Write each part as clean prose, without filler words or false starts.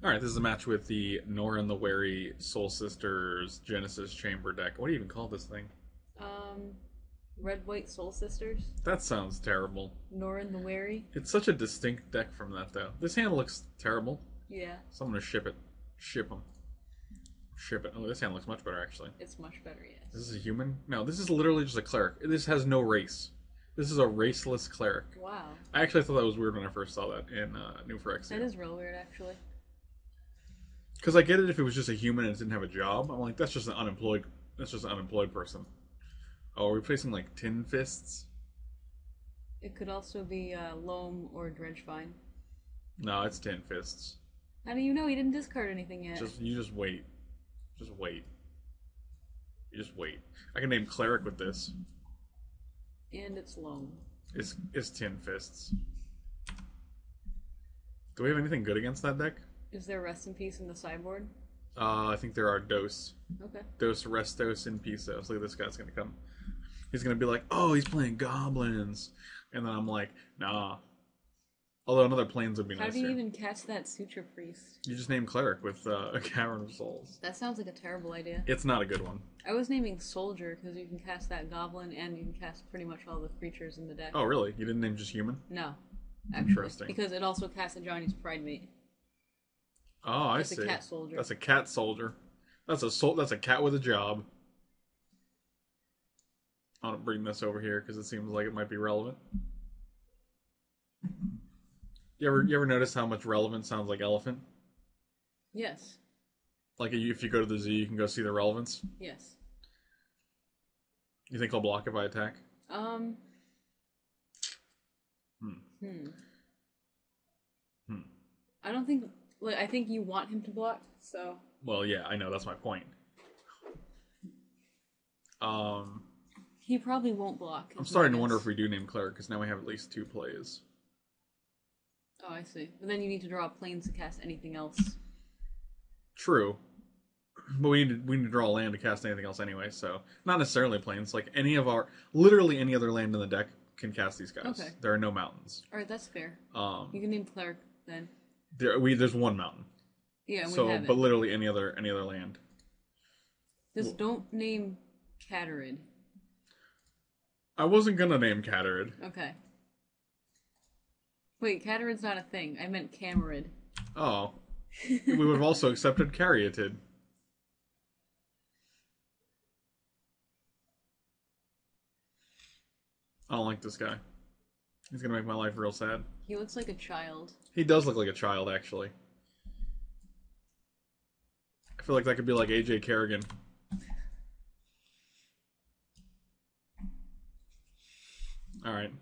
Alright, this is a match with the Nora and the Wary Soul Sisters Genesis Chamber deck. What do you even call this thing? Um, Red White Soul Sisters, That sounds terrible. Norin the Wary. It's such a distinct deck from that, though. This hand looks terrible, Yeah, so I'm gonna ship it. Ship them. Ship it. Oh, this hand looks much better, actually. it's much better. Yes. This is a human? No, this is literally just a cleric. This has no race. This is a raceless cleric. Wow, I actually thought that was weird when I first saw that in New Phyrexia. that is real weird, actually. Because I get it if it was just a human and it didn't have a job. I'm like, that's just an unemployed. That's just an unemployed person. Oh, are we facing like Tin Fists? It could also be Loam or Dredgefine. No, it's Tin Fists. How do you know he didn't discard anything yet? You just wait. Just wait. You just wait. I can name cleric with this. And it's Loam. It's Tin Fists. Do we have anything good against that deck? Is there Rest in Peace in the sideboard? I think there are Dos. Okay. Dos Restos in Pisos. Look at this guy's gonna come. He's gonna be like, oh, he's playing goblins. And then I'm like, nah. Although another planes would be How nice do you here. even catch that Suture Priest? You just name cleric with a Cavern of Souls. That sounds like a terrible idea. It's not a good one. I was naming Soldier because you can cast that Goblin and you can cast pretty much all the creatures in the deck. Oh, really? You didn't name just human? No, actually. Interesting. Because it also casts a Johnny's Pride Mate. Oh, I That's see. a cat soldier. That's a cat soldier. That's a cat with a job. I'm gonna bring this over here because it seems like it might be relevant. You ever notice how much relevant sounds like elephant? Yes. Like if you go to the zoo, you can go see the relevance. Yes. You think I'll block if I attack? Um. Hmm. Hmm. Hmm. I don't think. Like, I think you want him to block, so. Well, yeah, I know that's my point. He probably won't block. I'm starting to wonder if we do name cleric because now we have at least 2 plays. Oh, I see. But then you need to draw planes to cast anything else. True, but we need to draw a land to cast anything else anyway. So not necessarily planes. Like literally any other land in the deck can cast these guys. Okay. There are no mountains. Alright, that's fair. You can name Cleric then. There's one mountain. Yeah, we So, have it. but literally any other land. Just don't name Catarid. I wasn't gonna name Catarid. Okay. Wait, Catarid's not a thing. I meant Camerid. Oh, we would have also accepted Caryatid. I don't like this guy. He's gonna make my life real sad. He looks like a child. He does look like a child, actually. I feel like that could be like AJ Kerrigan. Alright.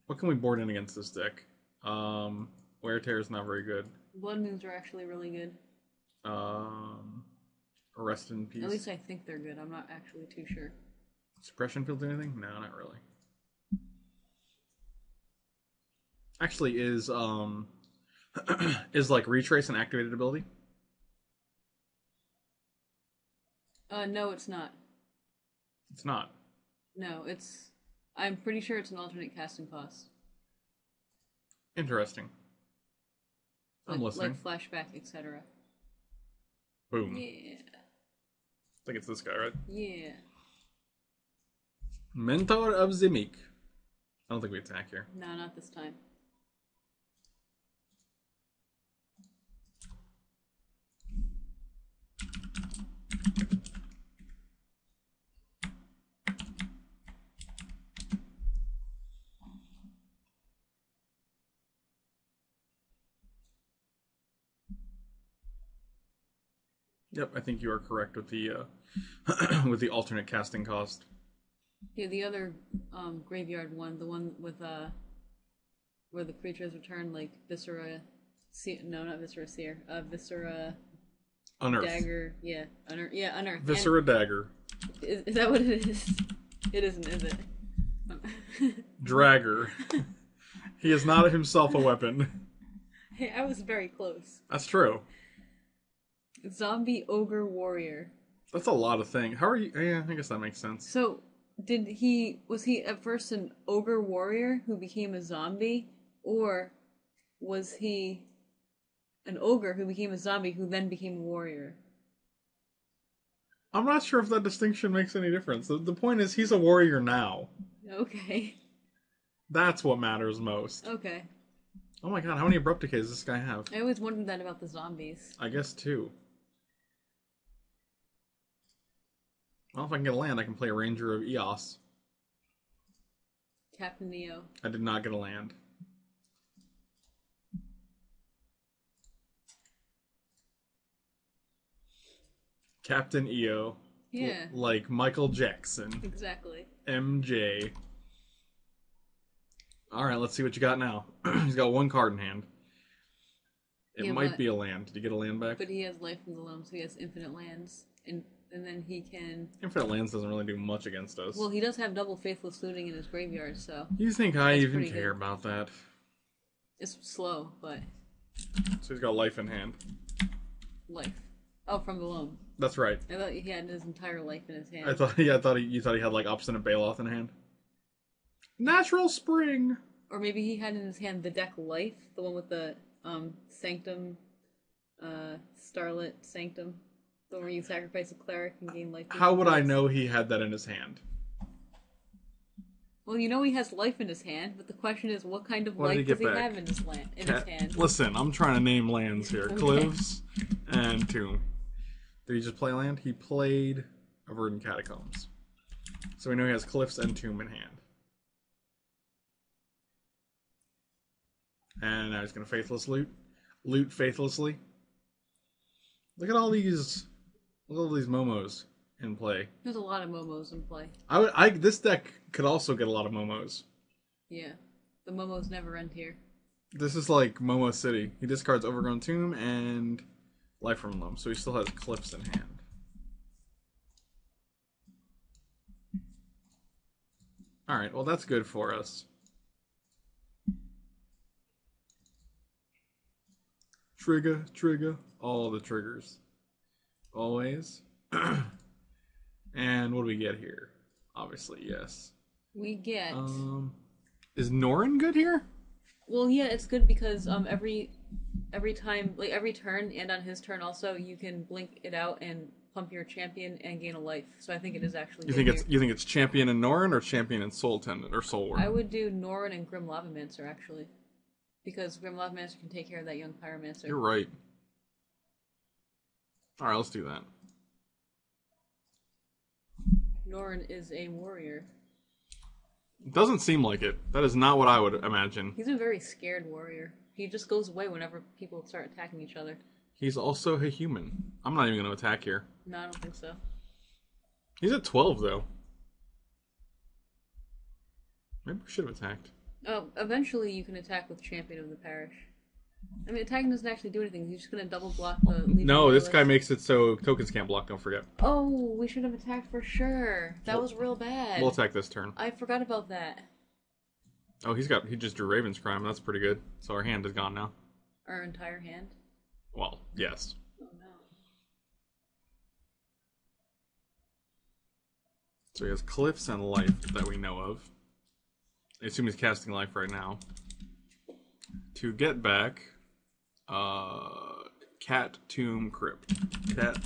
What can we board in against this deck? Wear Tear is not very good. Blood Moons are actually really good. Rest in Peace. At least I think they're good. I'm not actually too sure. Suppression Field anything? No, not really. Actually, is is like Retrace an activated ability? No, it's not. It's not. No, it's... I'm pretty sure it's an alternate casting cost. Interesting. I'm listening. Like flashback, etc. Boom. Yeah. I think it's this guy, right? Yeah. Mentor of the Meek. I don't think we attack here. No, not this time. Yep, I think you are correct with the with the alternate casting cost. Yeah, the other graveyard one, the one with where the creatures return, like Viscera... No, not Viscera Seer. Viscera... Unearth. Dagger. Yeah, Unearth. Yeah, Unearth. Viscera and Dagger. Is that what it is? It isn't, is it? Dragger. He is not himself a weapon. Hey, I was very close. That's true. Zombie Ogre Warrior. That's a lot of things. How are you? Yeah, I guess that makes sense. So, was he at first an Ogre Warrior who became a zombie? Or was he an ogre who became a zombie who then became a warrior? I'm not sure if that distinction makes any difference. The point is, he's a warrior now. Okay. That's what matters most. Okay. Oh my god, how many abrupt decays does this guy have? I always wondered that about the zombies. I guess two. Well, if I can get a land, I can play a Ranger of Eos. Captain Neo. I did not get a land. Captain EO. Yeah. Like Michael Jackson. Exactly. MJ. Alright, let's see what you got now. He's got one card in hand. It might be a land. Did you get a land back? But he has life from the loam, so he has infinite lands. And then he can... Infinite lands doesn't really do much against us. Well, he does have double Faithless Looting in his graveyard, so... You think I even care about that? It's slow, but... So he's got life in hand. Life. Oh, from the loam. That's right. I thought he had his entire life in his hand. I thought you thought he had like Obstinate Baloth in hand. Natural Spring. Or maybe he had in his hand the deck Life, the one with the Sanctum, Starlit Sanctum, the one where you sacrifice a cleric and gain life. How would I know he had that in his hand? Well, you know he has life in his hand, but the question is, what kind of life does he have in his hand? Listen, I'm trying to name lands here. Okay. Cliffs and Tomb. Did he just play land? He played a Verdant Catacombs. So we know he has Cliffs and Tomb in hand. And now he's going to Faithless Loot. Loot faithlessly. Look at all these Momos in play. There's a lot of Momos in play. This deck could also get a lot of Momos. Yeah. The Momos never end here. This is like Momo City. He discards Overgrown Tomb and Life from Loam, so he still has Cliffs in hand. Alright, well that's good for us. Trigger, all the triggers. Always. And what do we get here? Obviously, yes. We get... Is Norin good here? Well, yeah, it's good because every time, like every turn, and on his turn also, you can blink it out and pump your champion and gain a life. So I think it is actually. You think it's champion and Norin or champion and Soul Tendant or Soul Worm? I would do Norin and Grim Lavamancer actually, because Grim Lavamancer can take care of that young Pyromancer. You're right. All right, let's do that. Norin is a warrior. It doesn't seem like it. That is not what I would imagine. He's a very scared warrior. He just goes away whenever people start attacking each other. He's also a human. I'm not even going to attack here. No, I don't think so. He's at 12, though. Maybe we should have attacked. Oh, eventually you can attack with Champion of the Parish. I mean, attacking doesn't actually do anything. He's just going to double block the Legion. No, this guy makes it so tokens can't block, don't forget. Oh, we should have attacked for sure. That was real bad. We'll attack this turn. I forgot about that. Oh, he just drew Raven's Crime. That's pretty good. So our hand is gone now. Our entire hand? Well, yes. Oh, no. So he has Cliffs and Life that we know of. I assume he's casting Life right now. To get back... Cat, Tomb, Crypt. Cat,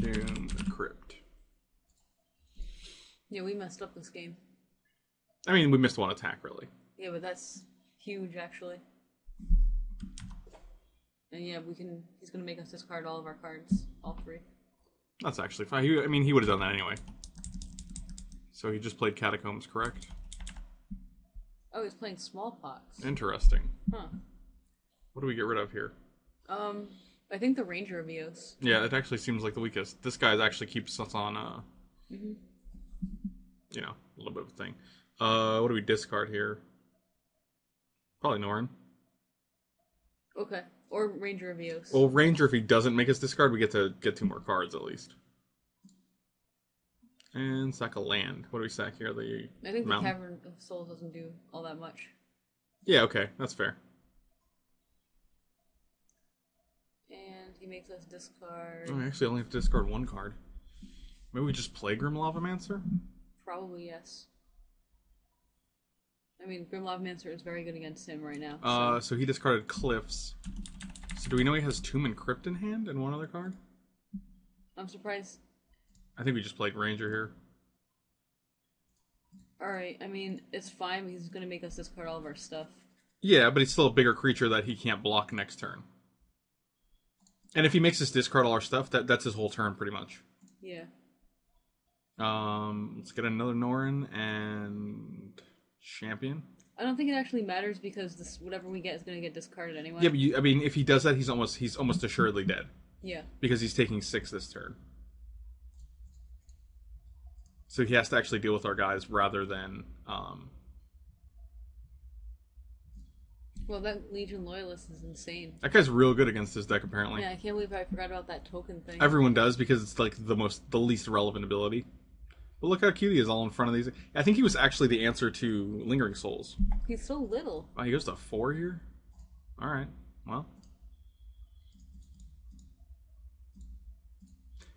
Tomb, Crypt. Yeah, we messed up this game. I mean, we missed one attack, really. Yeah, but that's huge, actually. And yeah, he's gonna make us discard all of our cards. All three. That's actually fine. He would have done that anyway. So he just played Catacombs, correct? Oh, he's playing Smallpox. Interesting. Huh. What do we get rid of here? I think the Ranger of Eos. Yeah, it actually seems like the weakest. This guy actually keeps us on, you know, a little bit of a thing. What do we discard here? Probably Norin. Okay. Or Ranger of Eos. Well, Ranger, if he doesn't make us discard, we get to get 2 more cards at least. And sack a land. What do we sack here? I think mountain? the Cavern of Souls doesn't do all that much. Yeah, okay. That's fair. And he makes us discard... Oh, I actually only have to discard 1 card. Maybe we just play Grim Lavamancer? Probably, yes. I I mean, Grimlockmancer is very good against him right now. So he discarded Cliffs. So do we know he has Tomb and Crypt in hand and one other card? I'm surprised. I think we just played Ranger here. Alright, I mean, it's fine. He's going to make us discard all of our stuff. Yeah, but he's still a bigger creature that he can't block next turn. And if he makes us discard all our stuff, that's his whole turn, pretty much. Yeah. Let's get another Norin and Champion. I don't think it actually matters because this whatever we get is going to get discarded anyway. Yeah, but I mean, if he does that, he's almost assuredly dead. Yeah. Because he's taking 6 this turn. So he has to actually deal with our guys rather than... Well, that Legion Loyalist is insane. That guy's real good against this deck, apparently. Yeah, I can't believe I forgot about that token thing. Everyone does, because it's like the least relevant ability. But look how cute he is all in front of these. I think he was actually the answer to Lingering Souls. He's so little. Wow, he goes to 4 here? Alright, well.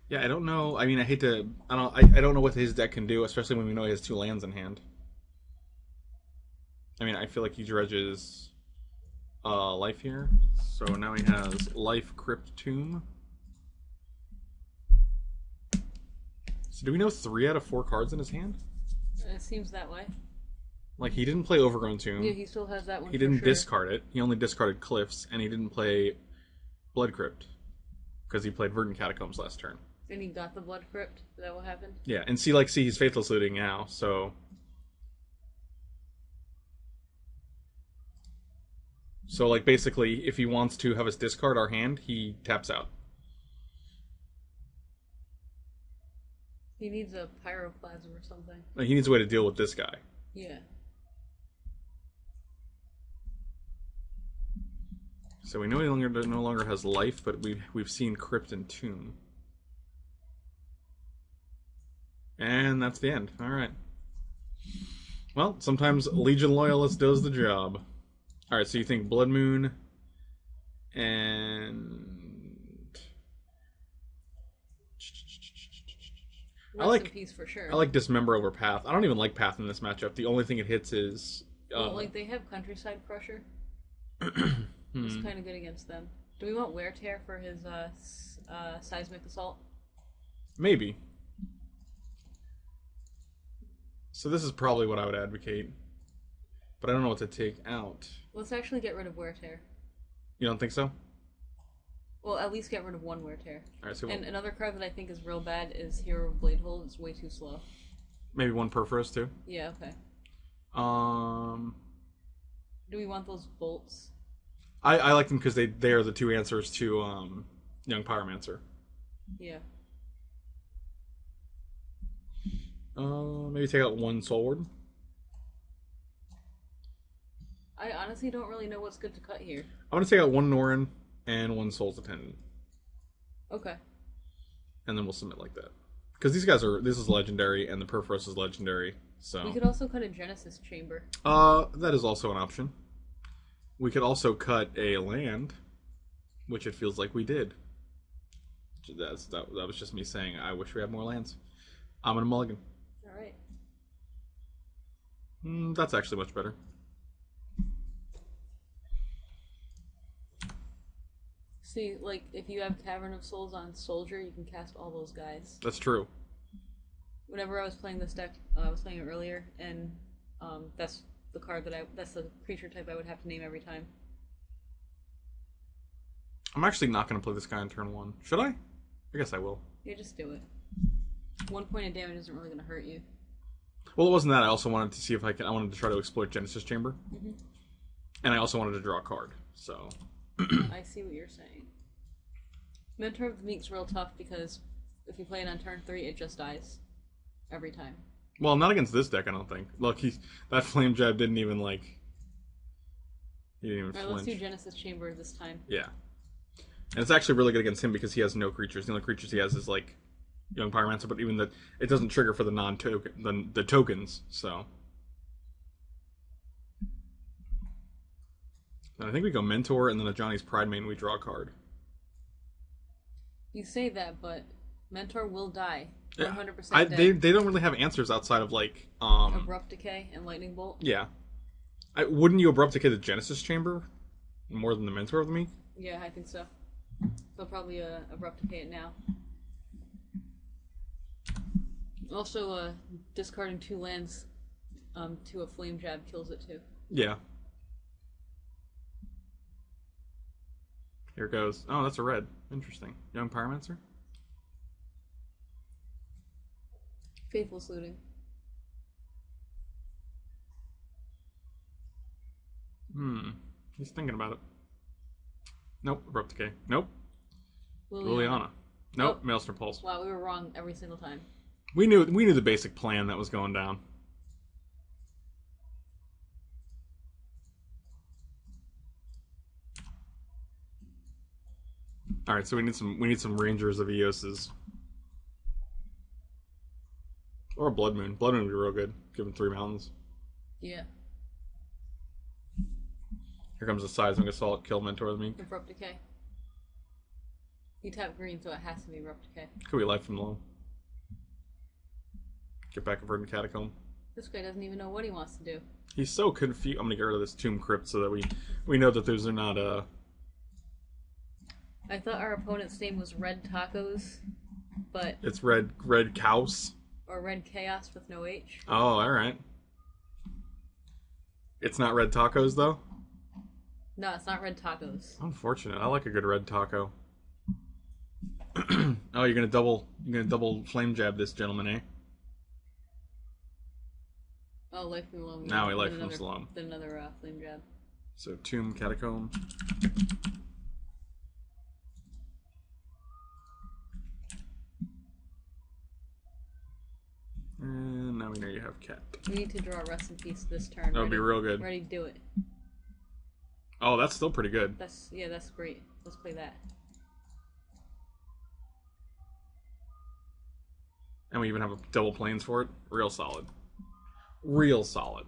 Yeah, I don't know. I mean, I don't know what his deck can do, especially when we know he has 2 lands in hand. I mean, I feel like he dredges life here. So now he has Life, Crypt, Tomb. So do we know 3 out of 4 cards in his hand? It seems that way. Like, he didn't play Overgrown Tomb. Yeah, he still has that one. He didn't sure. discard it. He only discarded Cliffs, and he didn't play Blood Crypt because he played Verdant Catacombs last turn. And he got the Blood Crypt. Is that what happened? Yeah, and see, he's Faithless Looting now, so... So, like, basically, if he wants to have us discard our hand, he taps out. He needs a Pyroclasm or something. Like, he needs a way to deal with this guy. Yeah. So we know he no longer has life, but we've seen Crypt and Tomb. And that's the end. Alright. Well, sometimes Legion Loyalist does the job. Alright, so you think Blood Moon and... Rest I like in peace for sure. I like Dismember over Path. I don't even like Path in this matchup. The only thing it hits is... well, like, they have Countryside Crusher. It's kind of good against them. Do we want Wear Tear for his Seismic Assault? Maybe. So this is probably what I would advocate. But I don't know what to take out. Let's actually get rid of Wear Tear. You don't think so? Well, at least get rid of one Wear Tear. Alright, so and another card that I think is real bad is Hero of Bladehold. It's way too slow. maybe one Perforos too? Yeah, okay. Do we want those bolts? I like them because they are the 2 answers to Young Pyromancer. Yeah. Maybe take out 1 Soulward. I honestly don't really know what's good to cut here. I want to take out 1 Norin and 1 Soul's Attendant. Okay. And then we'll submit like that. Because these guys this is legendary and the Perforos is legendary, so... We could also cut a Genesis Chamber. That is also an option. We could also cut a land, which it feels like we did. That was just me saying, I wish we had more lands. I'm gonna mulligan. Alright. That's actually much better. See, like, if you have Cavern of Souls on Soldier, you can cast all those guys. That's true. Whenever I was playing this deck, I was playing it earlier, and that's the card that's the creature type I would have to name every time. I'm actually not going to play this guy on turn 1. Should I? I guess I will. Yeah, just do it. 1 point of damage isn't really going to hurt you. Well, it wasn't that. I also wanted to see if I wanted to try to exploit Genesis Chamber. Mm-hmm. And I also wanted to draw a card, so... I see what you're saying. Mentor of the Meek's real tough because if you play it on turn 3, it just dies. Every time. Well, not against this deck, I don't think. Look, that Flame Jab didn't even, like... He didn't even Alright, flinch. let's do Genesis Chamber this time. Yeah. And it's actually really good against him because he has no creatures. The only creatures he has is, like, Young Pyromancer, but even that it doesn't trigger for the non-token, the tokens, so... And I think we go Mentor, and then a Johnny's Pride Main, we draw a card. You say that, but Mentor will die. 100% Yeah. dead. They don't really have answers outside of, like... Abrupt Decay and Lightning Bolt. Yeah. Wouldn't you abrupt decay the Genesis Chamber more than the Mentor of the Meek? Yeah, I think so. So probably abrupt decay it now. Also, discarding 2 lands to a Flame Jab kills it too. Yeah. Here it goes. Oh, that's a red. Interesting. Young Pyromancer? Faithless Looting. He's thinking about it. Nope. Abrupt Decay. Nope. Liliana. Nope. Oh. Maelstrom Pulse. Wow, we were wrong every single time. We knew the basic plan that was going down. All right, so we need some Rangers of Eoses. Or a Blood Moon. Blood Moon would be real good. Give him 3 mountains. Yeah. Here comes the Seismic Assault. Kill Mentor of the Meek. Abrupt Decay. You tap green, so it has to be Abrupt Decay. Could we Life from Loam? Get back a Verdant Catacomb. This guy doesn't even know what he wants to do. He's so confused. I'm gonna get rid of this Tomb Crypt so that we know that those are not I thought our opponent's name was Red Tacos, but it's Red Cows. Or Red Chaos with no H. Oh, all right. It's not Red Tacos though. No, it's not Red Tacos. Unfortunate. I like a good red taco. Oh, you're gonna double Flame Jab this gentleman, eh? Oh, Life from Loam. Now he Life from Loam. Then another Flame Jab. So Tomb Catacomb. And now we know you have Cat. We need to draw Rest in Peace this turn. That would be real good. Ready to do it. Oh, that's still pretty good. That's great. Let's play that. And we even have a double planes for it. Real solid. Real solid.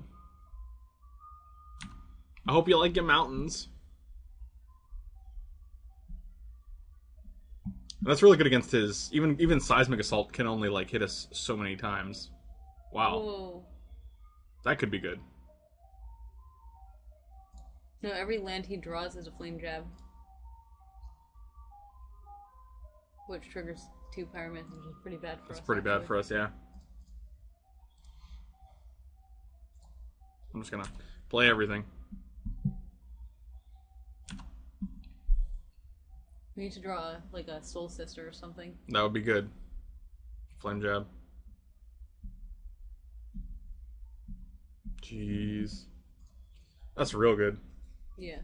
I hope you like your mountains. That's really good against his... Even Seismic Assault can only, like, hit us so many times. Wow. Whoa. That could be good. No, every land he draws is a Flame Jab. Which triggers 2 Pyromancers, which is pretty bad for us. That's pretty bad for us, yeah. I'm just gonna play everything. We need to draw like a Soul Sister or something. That would be good. Flame Jab. Jeez. That's real good. Yeah.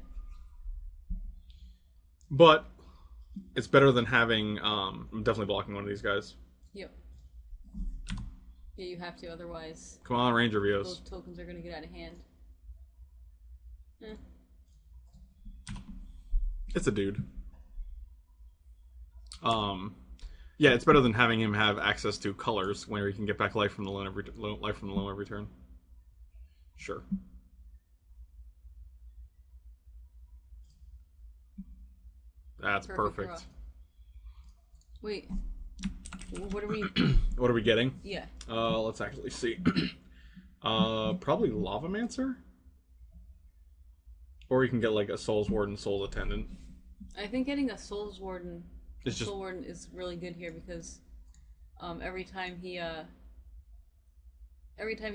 But it's better than having I'm definitely blocking one of these guys. Yep. Yeah, you have to, otherwise Come on, Ranger Vios. those tokens are gonna get out of hand. It's a dude. Yeah, it's better than having him have access to colors where he can get back life from the loam every turn. Sure. That's perfect. Wait, what are we? What are we getting? Yeah. Let's actually see. Probably Lavamancer, or we can get like a Soul's Warden, Soul's Attendant. I think getting a Soul's Warden. It's just... Soul Warden is really good here because every time he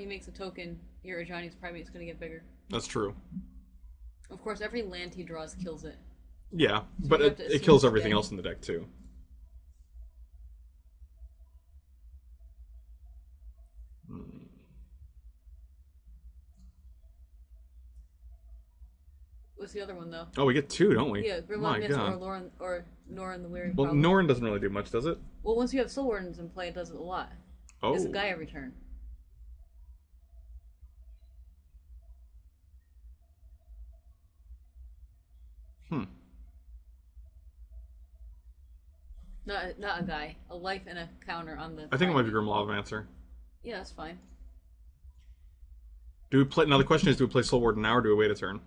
makes a token, your Ajani's Primate is going to get bigger. That's true. Of course, every land he draws kills it. Yeah, So but it kills everything dead. else in the deck too. What's the other one though? Oh, we get 2, don't we? Yeah, My Pyromancer God. or Norin the Weary. Well, probably. Norn doesn't really do much, does it? Well, once you have Soul Wardens in play, it does it a lot. Oh. It's a guy every turn. Not a guy. A life and a counter on the... I think it might be Grim Lavamancer. Yeah, that's fine. Do we play... Now the question is, do we play Soul Warden now or do we wait a turn?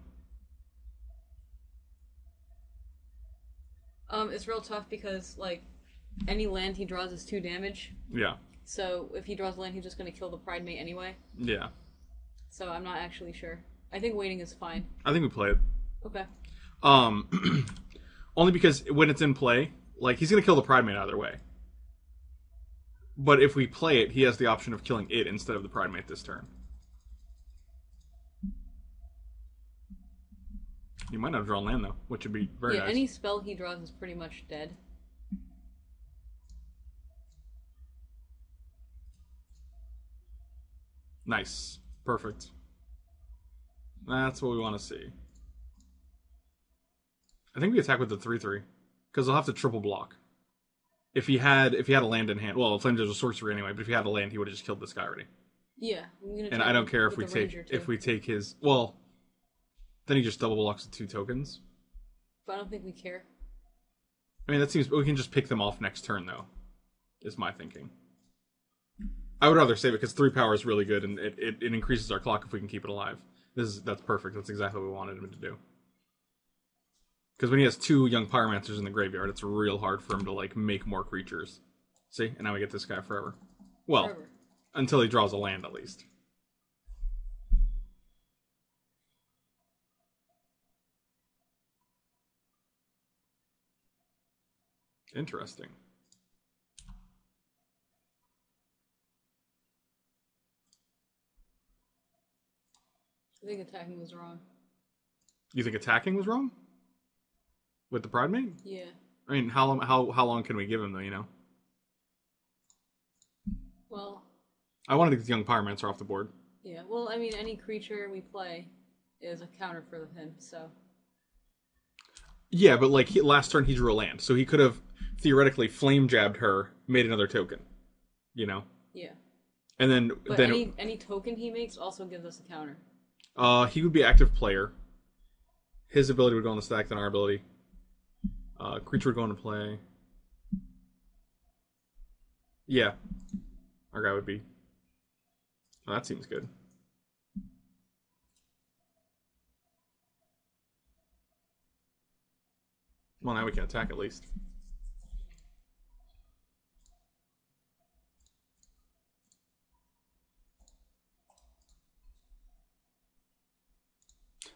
It's real tough because, like, any land he draws is 2 damage. Yeah. So if he draws land, he's just going to kill the Pride Mate anyway. Yeah. So I'm not actually sure. I think waiting is fine. I think we play it. Okay. Only because when it's in play, like, he's going to kill the Pride Mate either way. But if we play it, he has the option of killing it instead of the Pride Mate this turn. You might not have drawn land, though, which would be very nice. Any spell he draws is pretty much dead. Nice. Perfect. That's what we want to see. I think we attack with the 3/3 because they'll have to triple block. If he had a land in hand, well, Flames is a sorcery anyway. But if he had a land, he would have just killed this guy already. Yeah, and I don't care if we take his. Well, then he just double blocks the 2 tokens. But I don't think we care. I mean, that seems. We can just pick them off next turn, though. Is my thinking. I would rather save it because 3 power is really good, and it increases our clock if we can keep it alive. That's perfect. That's exactly what we wanted him to do. Because when he has 2 young Pyromancers in the graveyard, it's real hard for him to, like, make more creatures. See? And now we get this guy forever. Well, forever. Until he draws a land, at least. Interesting. I think attacking was wrong. You think attacking was wrong? With the Pride Mate? Yeah. I mean, how long can we give him, though, you know? Well... I wanted to get the young Pyromancer off the board. Yeah, well, I mean, any creature we play is a counter for him, so... Yeah, but, like, last turn he drew a land, so he could have theoretically flame jabbed her, made another token. You know? Yeah. And then... But any token he makes also gives us a counter. He would be active player. His ability would go on the stack, then our ability. Creature would go into play. Yeah. Our guy would be. Oh, that seems good. Well, now we can attack at least.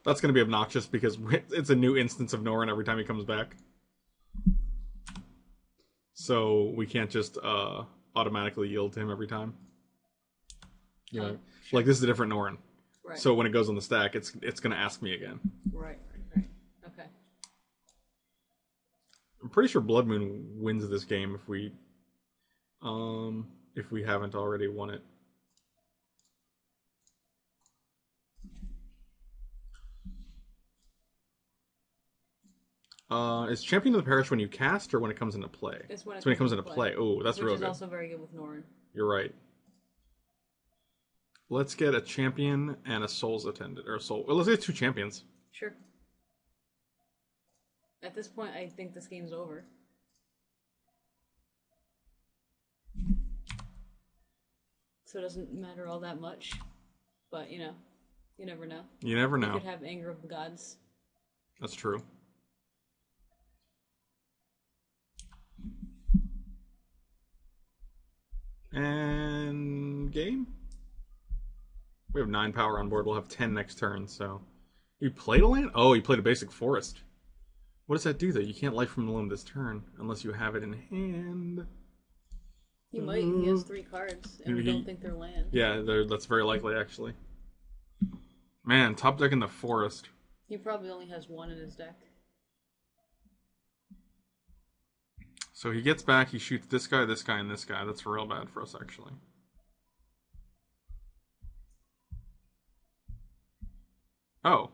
That's going to be obnoxious because it's a new instance of Norrin every time he comes back. So we can't just automatically yield to him every time. You know, sure. Like, this is a different Norrin. Right. So when it goes on the stack, it's going to ask me again. Right. Okay. I'm pretty sure Blood Moon wins this game if we haven't already won it. Is Champion of the Parish when you cast or when it comes into play? It's when it comes into play. Oh, that's real good. Which is also very good with Norrin. You're right. Let's get a champion and a Soul's Attendant. Or a Soul. Well, let's get 2 champions. Sure. At this point, I think this game's over. So it doesn't matter all that much. But, you know, you never know. You never know. You could have Anger of the Gods. That's true. And game? We have 9 power on board. We'll have 10 next turn, so... You played a land? Oh, you played a basic forest. What does that do, though? You can't life from the loam this turn, unless you have it in hand. He might. He has 3 cards, and we don't think they're land. Yeah, that's very likely, actually. Man, top deck in the forest. He probably only has 1 in his deck. So he gets back, he shoots this guy, and this guy. That's real bad for us, actually. Oh.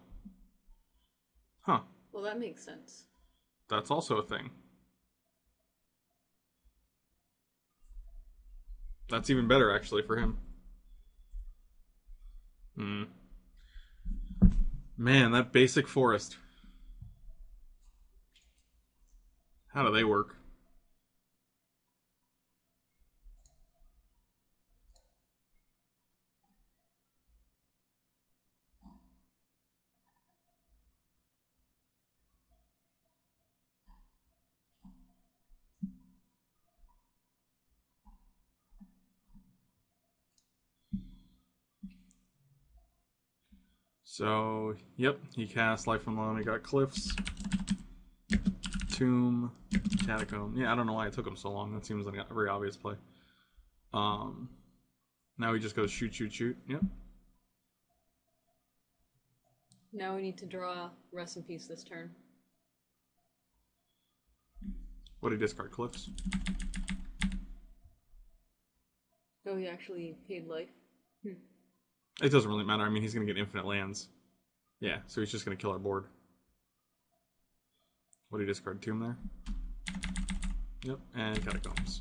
Huh. Well, that makes sense. That's also a thing. That's even better, actually, for him. Man, that basic forest. How do they work? So, yep, he cast Life from Loam. He got Cliffs, Tomb, Catacomb. Yeah, I don't know why it took him so long. That seems like a very obvious play. Now he just goes shoot, shoot, shoot. Yep. Now we need to draw Rest in Peace this turn. What did he discard? Cliffs? Oh, he actually paid life. It doesn't really matter. I mean, he's going to get infinite lands. Yeah, so he's just going to kill our board. What did he discard? Tomb there? Yep, and Catacombs.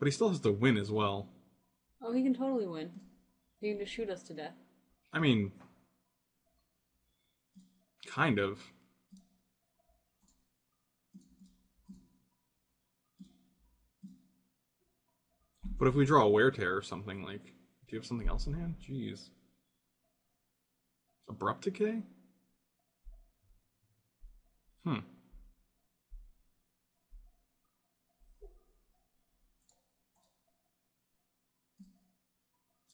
But he still has to win as well. Oh, he can totally win. He can just shoot us to death. I mean, kind of. But if we draw a Wear Tear or something, like, do you have something else in hand? Jeez. Abrupt Decay? You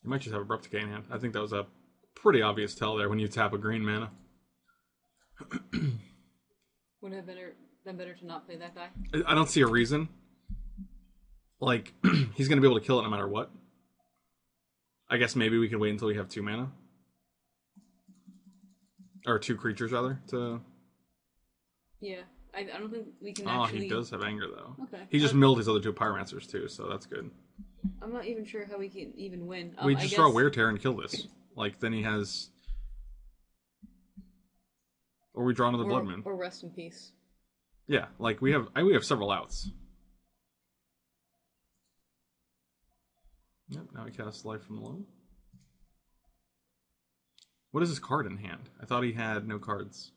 might just have Abrupt Decay in hand. I think that was a pretty obvious tell there when you tap a green mana. Would it have been better to not play that guy? I don't see a reason. Like, he's going to be able to kill it no matter what. I guess maybe we could wait until we have 2 mana. Or 2 creatures, rather, to... Yeah, I don't think we can Oh, actually... he does have Anger, though. Okay. He just milled his other 2 Pyromancers, too, so that's good. I'm not even sure how we can even win. We just draw Wear Tear and kill this. Like, then he has... Or we draw another Blood Moon. Or Rest in Peace. Yeah, like, we have several outs. Yep, now he casts Life from Loam. What is his card in hand? I thought he had no cards.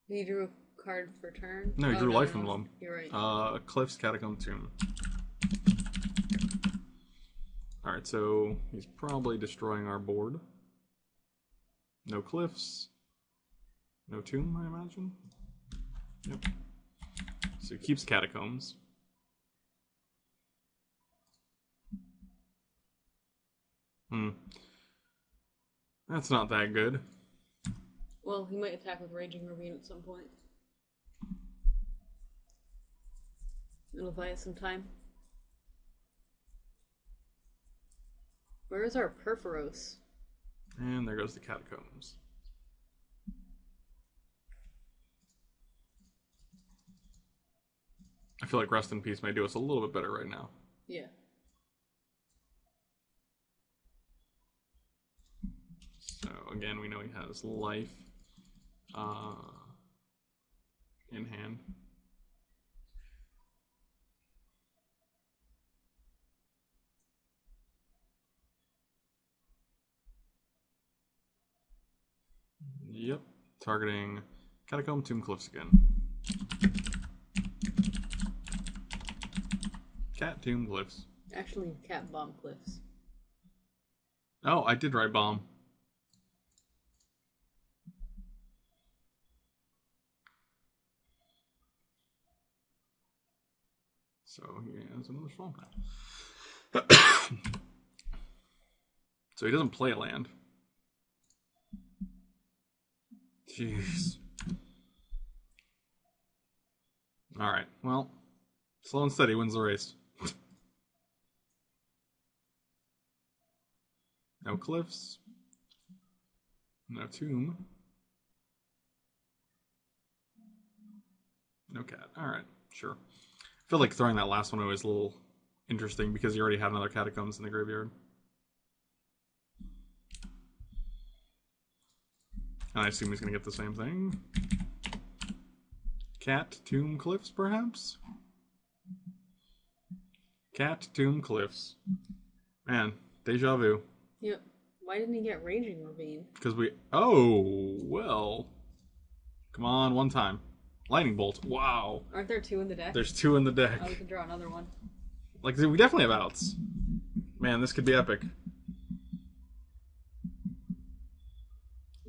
He drew a card for turn? No, he drew Life from Loam. You're right. Cliffs, Catacomb, Tomb. Alright, so he's probably destroying our board. No Cliffs. No Tomb, I imagine. Yep. So he keeps Catacombs. That's not that good. Well, he might attack with Raging Ravine at some point. It'll buy us some time. Where is our Perforos? And there goes the Catacombs. I feel like Rest in Peace may do us a little bit better right now. Yeah. So again, we know he has life in hand. Yep, targeting Catacomb, Tomb, Cliffs again. Cat, Tomb, Cliffs. Actually, Cat Bomb Cliffs. Oh, I did write Bomb. So he has another Swamp now. So he doesn't play a land. Jeez. Alright, well, slow and steady wins the race. No Cliffs. No Tomb. No Cat. Alright, sure. I feel like throwing that last one away is a little interesting because you already had another Catacombs in the graveyard. And I assume he's going to get the same thing. Cat, Tomb, Cliffs, perhaps? Cat, Tomb, Cliffs. Man, deja vu. Yep. Why didn't he get Raging Ravine? Because we... Oh, well. Come on, one time. Lightning Bolt. Wow. Aren't there 2 in the deck? There's 2 in the deck. Oh, we can draw another one. Like, we definitely have outs. Man, this could be epic.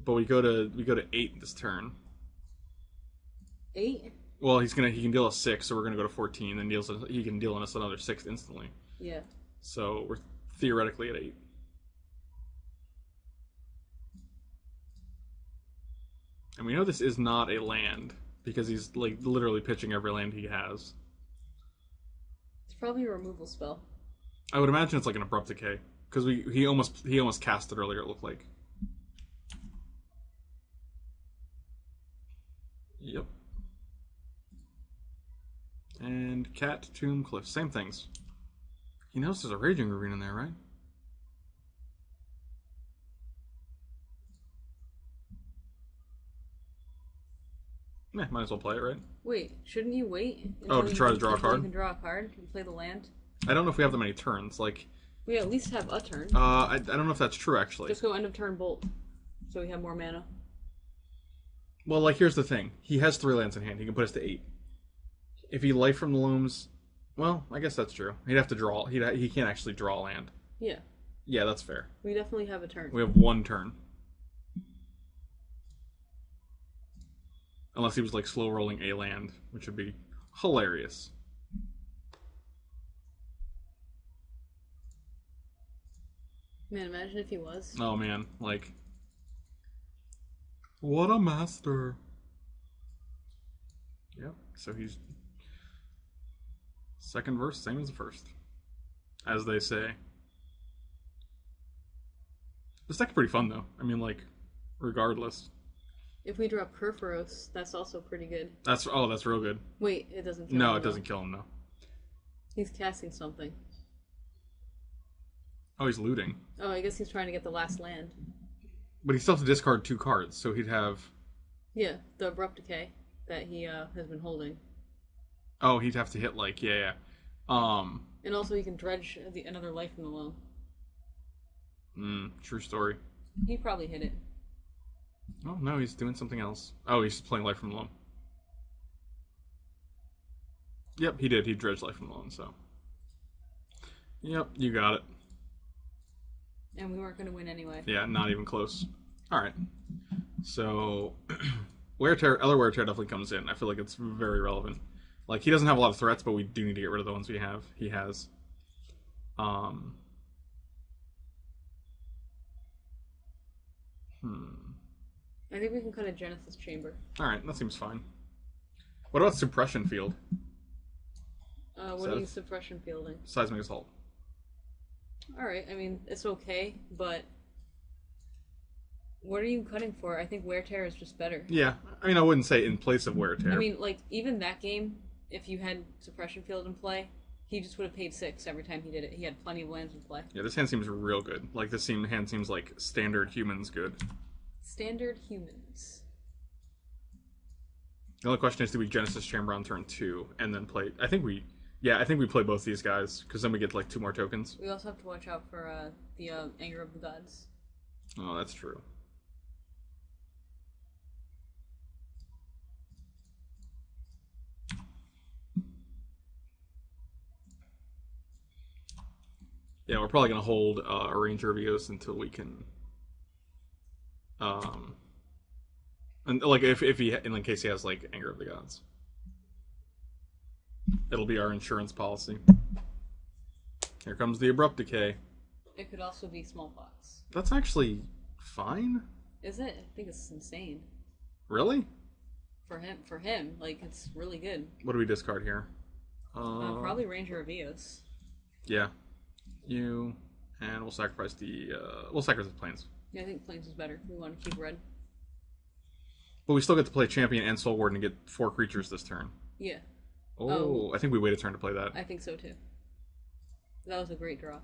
But we go to 8 this turn. 8? Well, he can deal us 6, so we're gonna go to 14. Then he can deal us another 6 instantly. Yeah. So we're theoretically at 8. And we know this is not a land because he's like literally pitching every land he has. It's probably a removal spell. I would imagine it's like an abrupt decay because he almost cast it earlier. It looked like. Yep. And Cat, Tomb, Cliff, same things. He knows there's a Raging Ravine in there, right? Might as well play it, right? Wait, shouldn't you wait? Oh, to try to draw a card? You can draw a card. You can play the land. I don't know if we have that many turns. Like, We at least have a turn. I don't know if that's true actually. Just go end of turn bolt, so we have more mana. Well, like here's the thing: he has 3 lands in hand. He can put us to 8. If he Life from the Looms, well, I guess that's true. He'd have to draw. He can't actually draw land. Yeah. Yeah, that's fair. We definitely have a turn. We have 1 turn. Unless he was like slow rolling a land, which would be hilarious. Man, imagine if he was. Oh man, like, what a master. Yep, so he's second verse, same as the first, as they say. This deck's pretty fun though. I mean, like, regardless. If we draw Perforos, that's also pretty good. That's real good. Wait, it doesn't kill him. No, it doesn't kill him, no. He's casting something. Oh, he's looting. Oh, I guess he's trying to get the last land. But he still has to discard 2 cards, so he'd have... Yeah, the Abrupt Decay that he has been holding. Oh, he'd have to hit, like, yeah. And also he can dredge another life from the loam. True story. He probably hit it. Oh, no, he's doing something else. Oh, he's playing Life from the Loam. Yep, he did. He dredged Life from the Loam, so... Yep, you got it. And we weren't going to win anyway. Yeah, not even close. Alright. So, Wear Tear, other Wear Tear definitely comes in. I feel like it's very relevant. Like, he doesn't have a lot of threats, but we do need to get rid of the ones he has. I think we can cut a Genesis Chamber. Alright, that seems fine. What about Suppression Field? What are you suppression fielding? Seismic Assault. Alright, I mean, it's okay, but... What are you cutting for? I think Wear Tear is just better. Yeah, I mean, I wouldn't say in place of Wear Tear. I mean, like, even that game, if you had Suppression Field in play, he just would have paid 6 every time he did it. He had plenty of lands in play. Yeah, this hand seems real good. Like, this hand seems like standard humans good. Standard humans. The only question is, do we Genesis Chamber on turn 2 and then play... I think we play both these guys, because then we get, like, 2 more tokens. We also have to watch out for the Anger of the Gods. Oh, that's true. Yeah, we're probably going to hold a Ranger of Eos until we can... and like if he in case he has like Anger of the Gods, it'll be our insurance policy. Here comes the Abrupt Decay. It could also be Smallpox. That's actually fine. Is it? I think it's insane. Really? For him, like, it's really good. What do we discard here? Probably Ranger of Eos. Yeah. And we'll sacrifice the Plains. Yeah, I think Plains is better. We want to keep red. But we still get to play Champion and Soul Warden and get 4 creatures this turn. Yeah. Oh, I think we wait a turn to play that. I think so too. That was a great draw.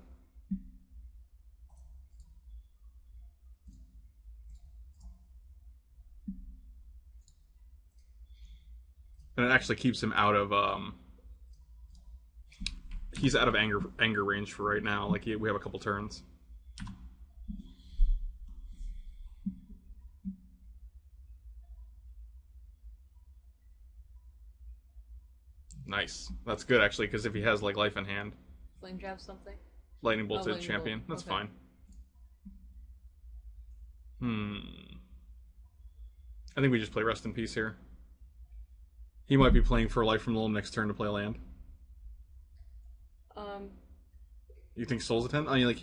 And it actually keeps him out of he's out of anger range for right now. Like we have a couple turns. Nice. That's good actually, because if he has like life in hand. Flame jab something. Lightning bolted Lightning champion. bolt. That's Okay. fine. I think we just play Rest in Peace here. He might be playing for Life from the Loam next turn to play land. You think Soul's a 10? I mean, like,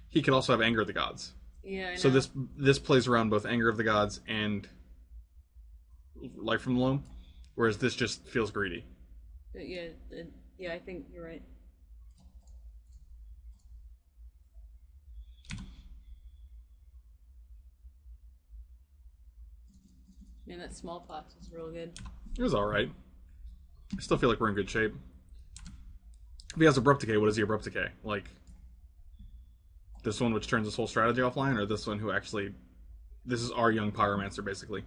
he could also have Anger of the Gods. Yeah, I know. So this plays around both Anger of the Gods and Life from the Loam, whereas this just feels greedy. Yeah, I think you're right. Man, that smallpox was real good. It was alright. I still feel like we're in good shape. If he has Abrupt Decay, what is he Abrupt Decay? Like, this one which turns his whole strategy offline, or this one who actually... This is our young Pyromancer, basically.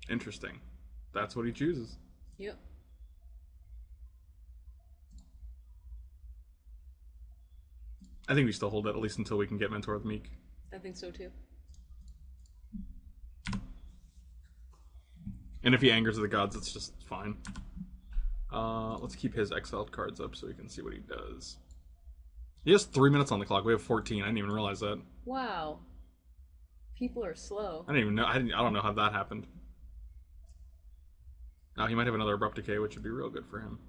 Interesting. That's what he chooses. Yep. I think we still hold it, at least until we can get Mentor of the Meek. I think so too. And if he angers the gods, it's just fine. Let's keep his exiled cards up so we can see what he does. He has 3 minutes on the clock. We have 14. I didn't even realize that. Wow. People are slow. I didn't even know. I don't know how that happened. Now he might have another Abrupt Decay, which would be real good for him.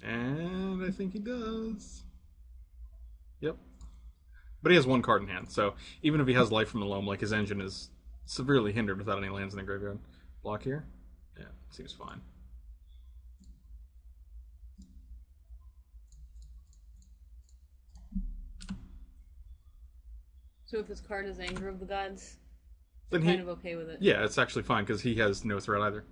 And I think he does. Yep. But he has one card in hand, so even if he has Life from the Loam, like, his engine is severely hindered without any lands in the graveyard. Block here? Yeah, seems fine. So if his card is Anger of the Gods, Then I'm kind of okay with it. Yeah, it's actually fine, because he has no threat either.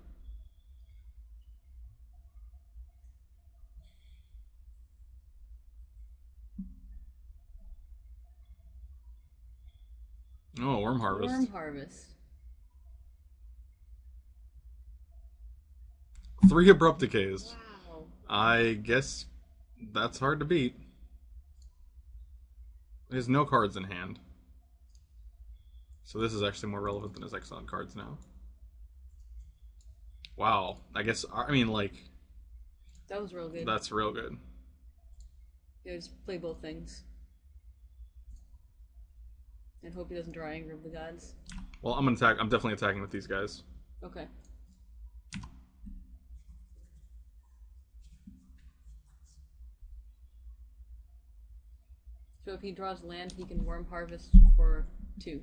Oh, Worm Harvest. Worm Harvest. 3 Abrupt Decays. Wow. I guess that's hard to beat. He has no cards in hand. So this is actually more relevant than his exiled cards now. Wow. I guess, I mean, like... That was real good. That's real good. Yeah, just play both things. And hope he doesn't draw Anger of the Gods. Well, I'm definitely attacking with these guys. Okay. So if he draws land, he can Worm Harvest for 2.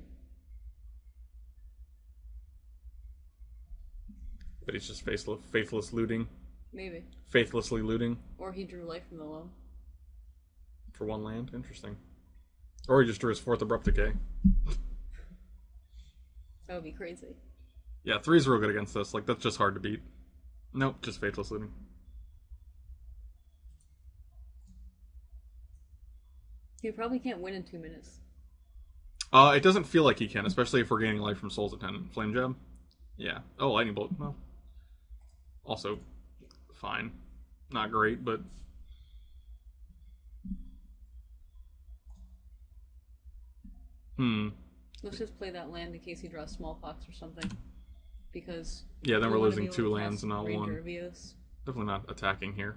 But he's just faithless looting. Maybe. Faithlessly looting. Or he drew Life from the Loam. For 1 land? Interesting. Or he just drew his 4th Abrupt Decay. That would be crazy. Yeah, 3's real good against us. Like, that's just hard to beat. Nope, just faithless looting. He probably can't win in 2 minutes. It doesn't feel like he can, especially if we're gaining life from Soul's Attendant. Flame Jab? Yeah. Oh, Lightning Bolt. Well, also fine. Not great, but... Let's just play that land in case he draws Smallpox or something. Because... Yeah, then we we're wanna losing be able 2 to lands cast and not Ranger 1. of Eos. Definitely not attacking here.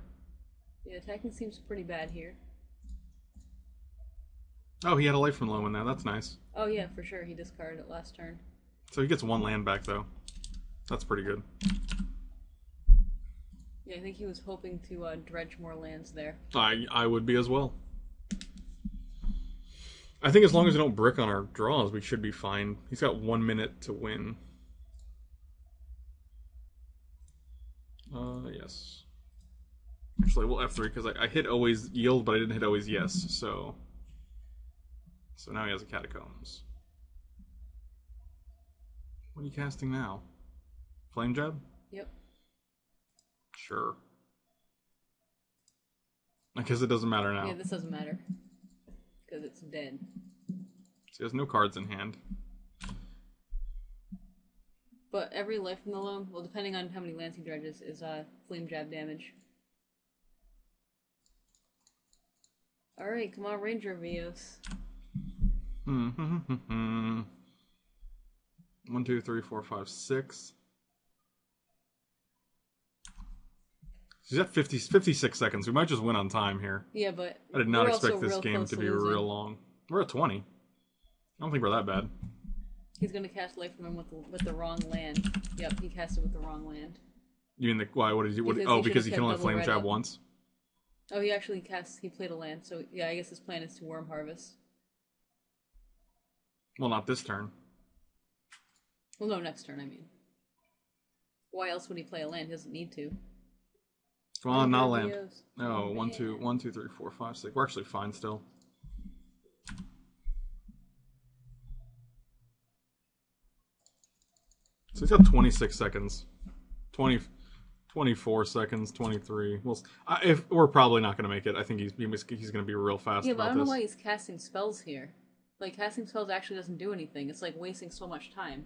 Yeah, attacking seems pretty bad here. Oh, he had a life from Loam in there. That's nice. Oh yeah, for sure. He discarded it last turn. So he gets 1 land back, though. That's pretty good. Yeah, I think he was hoping to dredge more lands there. I would be as well. I think as long as we don't brick on our draws, we should be fine. He's got 1 minute to win. Yes. Actually, we'll F3 because I hit always yield, but I didn't hit always yes. So now he has a Catacombs. What are you casting now? Flame Jab? Yep. Sure. I guess it doesn't matter now. Yeah, this doesn't matter. Because it's dead. So he has no cards in hand. But every life from the loam, well, depending on how many lands he dredges, is flame jab damage. Alright, come on, Ranger of Eos. 1, 2, 3, 4, 5, 6. He's at 56 seconds. We might just win on time here. Yeah, but I did not we're expect also this real game close to be losing. real long. We're at 20. I don't think we're that bad. He's gonna cast Life from him with the wrong land. Yep, he cast it with the wrong land. You mean the why? What did you? What, Because oh, he because he should've can only kept flame double jab red up. once. Oh, he actually he played a land, so yeah, I guess his plan is to Worm Harvest. Well, not this turn. Well, no, next turn, I mean. Why else would he play a land? He doesn't need to. Come on, not land. Videos. No, Oh, 1, man. 2, 1, 2, 3, 4, 5, 6. We're actually fine still. So he's got 26 seconds. 24 seconds, 23. Well, if we're probably not going to make it. I think he's going to be real fast Yeah, but I about don't know this. why he's casting spells here. Like, casting spells actually doesn't do anything. It's like wasting so much time.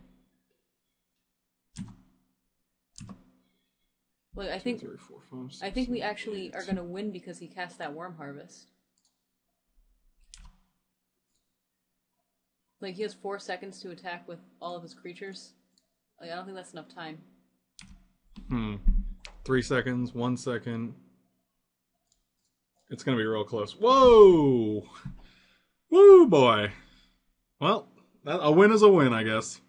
Like, I think 2, 3, 4, 5, 6, I think we 7, actually 8. are gonna win because he cast that Worm Harvest. Like, he has 4 seconds to attack with all of his creatures. Like, I don't think that's enough time. 3 seconds, 1 second. It's going to be real close. Whoa! Woo, boy. Well, a win is a win, I guess.